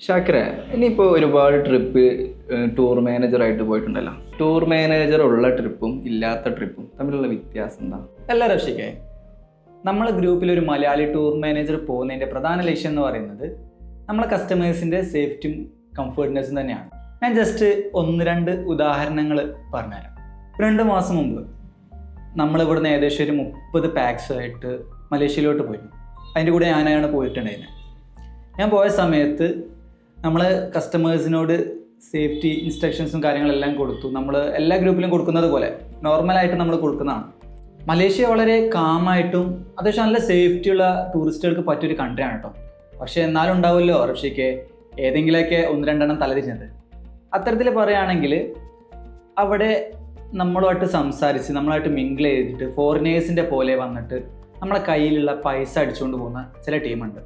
ഷാക്കിറെ, ഇനിയിപ്പോൾ ഒരുപാട് trip tour മാനേജറായിട്ട് പോയിട്ടുണ്ടല്ലോ. Tour manager ഉള്ള ട്രിപ്പും ഇല്ലാത്ത ട്രിപ്പും തമ്മിലുള്ള വ്യത്യാസം എന്താ? അല്ല റഷിക്കേ, നമ്മളെ ഗ്രൂപ്പിൽ ഒരു മലയാളി ടൂർ മാനേജർ പോകുന്നതിൻ്റെ പ്രധാന ലക്ഷ്യം എന്ന് പറയുന്നത് നമ്മളെ കസ്റ്റമേഴ്സിൻ്റെ സേഫ്റ്റിയും കംഫർട്ട്നെസ്സും തന്നെയാണ്. ഞാൻ ജസ്റ്റ് ഒന്ന് രണ്ട് ഉദാഹരണങ്ങൾ പറഞ്ഞുതരാം. 2 മാസം മുമ്പ് നമ്മളിവിടുന്ന് ഏകദേശം ഒരു 30 പാക്സായിട്ട് മലേഷ്യയിലോട്ട് പോയിരുന്നു. അതിൻ്റെ കൂടെ ഞാനാണ് പോയിട്ടുണ്ടായിരുന്നത്. ഞാൻ പോയ സമയത്ത് നമ്മൾ കസ്റ്റമേഴ്സിനോട് സേഫ്റ്റി ഇൻസ്ട്രക്ഷൻസും കാര്യങ്ങളെല്ലാം കൊടുത്തു. നമ്മൾ എല്ലാ ഗ്രൂപ്പിലും കൊടുക്കുന്നത് പോലെ നോർമലായിട്ട് നമ്മൾ കൊടുക്കുന്നതാണ്. മലേഷ്യ വളരെ കാമായിട്ടും അത്യാവശ്യം നല്ല സേഫ്റ്റിയുള്ള ടൂറിസ്റ്റുകൾക്ക് പറ്റിയൊരു കൺട്രിയാണ് കേട്ടോ. പക്ഷേ എന്നാലും ഉണ്ടാവുമല്ലോ റഷ്യക്ക് ഏതെങ്കിലുമൊക്കെ 1-2 തലതിരിഞ്ഞത്. അത്തരത്തിൽ പറയുകയാണെങ്കിൽ അവിടെ നമ്മളുമായിട്ട് സംസാരിച്ച് നമ്മളായിട്ട് മിങ്കിൾ ചെയ്തിട്ട് ഫോറിനേഴ്സിൻ്റെ പോലെ വന്നിട്ട് നമ്മളെ കയ്യിലുള്ള പൈസ അടിച്ചുകൊണ്ട് പോകുന്ന ചില ടീമുണ്ട്.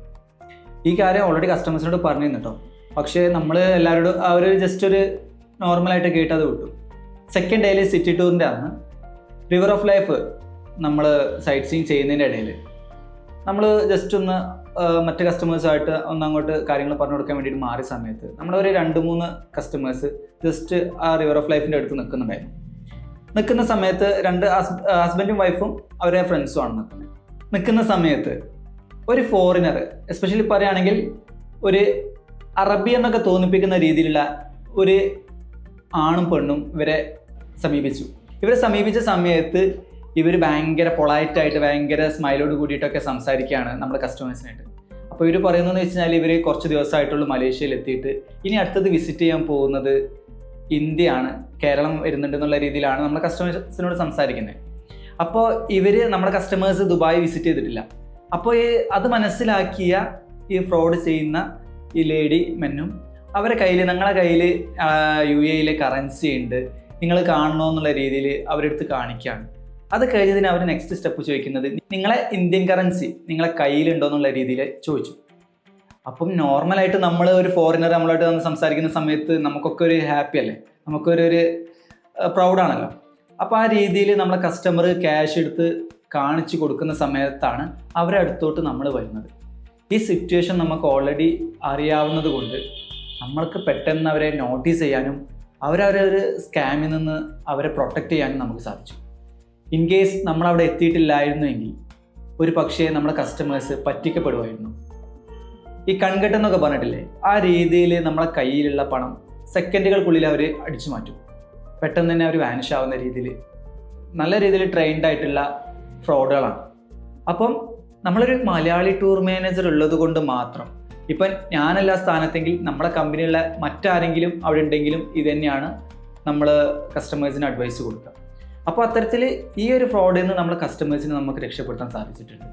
ഈ കാര്യം ഓൾറെഡി കസ്റ്റമേഴ്സിനോട് പറഞ്ഞിരുന്നു കേട്ടോ. പക്ഷേ നമ്മൾ എല്ലാവരോടും അവർ ജസ്റ്റ് ഒരു നോർമലായിട്ട് കേട്ടത് വിട്ടു. സെക്കൻഡ് ഡേയിൽ സിറ്റി ടൂറിൻ്റെ അന്ന് റിവർ ഓഫ് ലൈഫ് നമ്മൾ സൈറ്റ് സീയിങ് ചെയ്യുന്നതിൻ്റെ ഇടയിൽ നമ്മൾ ജസ്റ്റ് ഒന്ന് മറ്റ് കസ്റ്റമേഴ്സായിട്ട് അങ്ങോട്ട് കാര്യങ്ങൾ പറഞ്ഞു കൊടുക്കാൻ വേണ്ടിയിട്ട് മാറിയ സമയത്ത് നമ്മളൊരു 2-3 കസ്റ്റമേഴ്സ് ജസ്റ്റ് ആ റിവർ ഓഫ് ലൈഫിൻ്റെ അടുത്ത് നിൽക്കുന്നുണ്ടായിരുന്നു. നിൽക്കുന്ന സമയത്ത് 2 ഹസ്ബൻഡും വൈഫും അവരെ ഫ്രണ്ട്സും ആണ് നിൽക്കുന്നത്. നിൽക്കുന്ന സമയത്ത് ഒരു ഫോറിനർ, എസ്പെഷ്യലി പറയുകയാണെങ്കിൽ ഒരു അറബി എന്നൊക്കെ തോന്നിപ്പിക്കുന്ന രീതിയിലുള്ള ഒരു ആണും പെണ്ണും ഇവരെ സമീപിച്ചു. ഇവരെ സമീപിച്ച സമയത്ത് ഇവർ ഭയങ്കര പൊളൈറ്റായിട്ട് ഭയങ്കര സ്മൈലോട് കൂടിയിട്ടൊക്കെ സംസാരിക്കുകയാണ് നമ്മുടെ കസ്റ്റമേഴ്സിനായിട്ട്. അപ്പോൾ ഇവർ പറയുന്നതെന്ന് വെച്ച് കഴിഞ്ഞാൽ ഇവർ കുറച്ച് ദിവസമായിട്ടുള്ള മലേഷ്യയിൽ എത്തിയിട്ട് ഇനി അടുത്തത് വിസിറ്റ് ചെയ്യാൻ പോകുന്നത് ഇന്ത്യയാണ്, കേരളം വരുന്നുണ്ട് എന്നുള്ള രീതിയിലാണ് നമ്മുടെ കസ്റ്റമേഴ്സിനോട് സംസാരിക്കുന്നത്. അപ്പോൾ ഇവർ നമ്മുടെ കസ്റ്റമേഴ്സ് ദുബായ് വിസിറ്റ് ചെയ്തിട്ടില്ല. അപ്പോൾ അത് മനസ്സിലാക്കിയ ഈ ഫ്രോഡ് ചെയ്യുന്ന ഈ ലേഡി മെന്നും അവരെ കയ്യിൽ ഞങ്ങളെ കയ്യിൽ UAE കറൻസി ഉണ്ട്, നിങ്ങൾ കാണണോ എന്നുള്ള രീതിയിൽ അവരെടുത്ത് കാണിക്കുകയാണ്. അത് കഴിഞ്ഞതിന് അവർ നെക്സ്റ്റ് സ്റ്റെപ്പ് ചോദിക്കുന്നത് നിങ്ങളെ ഇന്ത്യൻ കറൻസി നിങ്ങളെ കയ്യിലുണ്ടോ എന്നുള്ള രീതിയിൽ ചോദിച്ചു. അപ്പം നോർമലായിട്ട് നമ്മൾ ഒരു ഫോറിനർ നമ്മളായിട്ട് വന്ന് സംസാരിക്കുന്ന സമയത്ത് നമുക്കൊക്കെ ഒരു ഹാപ്പി അല്ലേ, നമുക്കൊരു പ്രൗഡാണല്ലോ. അപ്പോൾ ആ രീതിയിൽ നമ്മളെ കസ്റ്റമർ ക്യാഷ് എടുത്ത് കാണിച്ചു കൊടുക്കുന്ന സമയത്താണ് അവരെ അടുത്തോട്ട് നമ്മൾ വരുന്നത്. ഈ സിറ്റുവേഷൻ നമുക്ക് ഓൾറെഡി അറിയാവുന്നത് കൊണ്ട് നമ്മൾക്ക് പെട്ടെന്ന് അവരെ നോട്ടീസ് ചെയ്യാനും അവരവരെ ഒരു സ്കാമിൽ നിന്ന് അവരെ പ്രൊട്ടക്റ്റ് ചെയ്യാനും നമുക്ക് സാധിച്ചു. ഇൻ കേസ് നമ്മളവിടെ എത്തിയിട്ടില്ലായിരുന്നുവെങ്കിൽ ഒരു പക്ഷേ നമ്മുടെ കസ്റ്റമേഴ്സ് പറ്റിക്കപ്പെടുമായിരുന്നു. ഈ കൺകെട്ടെന്നൊക്കെ പറഞ്ഞിട്ടില്ലേ, ആ രീതിയിൽ നമ്മളെ കയ്യിലുള്ള പണം സെക്കൻഡുകൾക്കുള്ളിൽ അവർ അടിച്ചു മാറ്റും. പെട്ടെന്ന് തന്നെ അവർ വാനിഷ് ആവുന്ന രീതിയിൽ നല്ല രീതിയിൽ ട്രെയിൻഡ് ആയിട്ടുള്ള ഫ്രോഡുകളാണ്. അപ്പം നമ്മളൊരു മലയാളി ടൂർ മാനേജർ ഉള്ളത് കൊണ്ട് മാത്രം, ഇപ്പം ഞാനല്ല സ്ഥാനത്തെങ്കിൽ നമ്മുടെ കമ്പനിയുള്ള മറ്റാരെങ്കിലും അവിടെ ഉണ്ടെങ്കിലും ഇത് തന്നെയാണ് നമ്മൾ കസ്റ്റമേഴ്സിന് അഡ്വൈസ് കൊടുക്കുക. അപ്പോൾ അത്തരത്തിൽ ഈ ഒരു ഫ്രോഡിൽ നിന്ന് നമ്മളെ കസ്റ്റമേഴ്സിന് നമുക്ക് രക്ഷപ്പെടുത്താൻ സാധിച്ചിട്ടുണ്ട്.